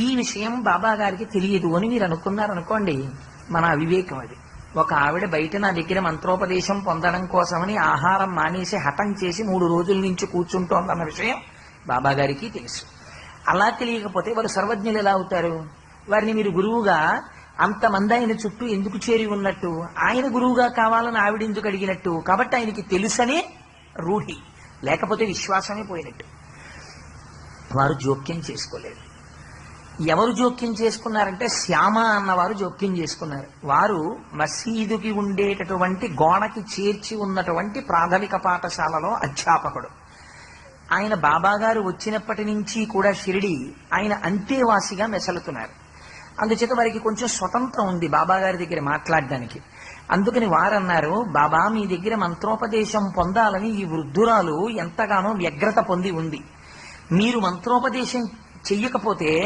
ఈ విషయం బాబా గారికి తెలియదు అని మీరు అనుకున్నారనుకోండి, మన అవివేకం అది. ఒక ఆవిడ బయట నా దగ్గర మంత్రోపదేశం పొందడం కోసమని ఆహారం మానేసి హఠం చేసి 3 రోజుల నుంచి కూర్చుంటోందన్న విషయం బాబా గారికి తెలుసు. అలా తెలియకపోతే వారు సర్వజ్ఞులు ఎలా అవుతారు? వారిని మీరు గురువుగా అంతమంది ఆయన చుట్టూ ఎందుకు చేరి ఉన్నట్టు? ఆయన గురువుగా కావాలని ఆవిడ ఎందుకు అడిగినట్టు? కాబట్టి ఆయనకి తెలుసనే రూఢి, లేకపోతే విశ్వాసమే పోయినట్టు. వారు జోక్యం చేసుకోలేదు. ఎవరు జోక్యం చేసుకున్నారంటే శ్యామ అన్నవారు జోక్యం చేసుకున్నారు. వారు మసీదుకి ఉండేటటువంటి గోడకి చేర్చి ఉన్నటువంటి ప్రాథమిక పాఠశాలలో అధ్యాపకుడు. ఆయన బాబాగారు వచ్చినప్పటి నుంచి కూడా షిరిడి ఆయన అంతేవాసిగా మెసలుతున్నారు. అందుచేత వారికి కొంచెం స్వతంత్రం ఉంది బాబాగారి దగ్గర మాట్లాడడానికి. అందుకని వారన్నారు, బాబా మీ దగ్గర మంత్రోపదేశం పొందాలని ఈ వృద్ధురాలు ఎంతగానో వ్యగ్రత పొంది ఉంది. మీరు మంత్రోపదేశం చెయ్యకపోతే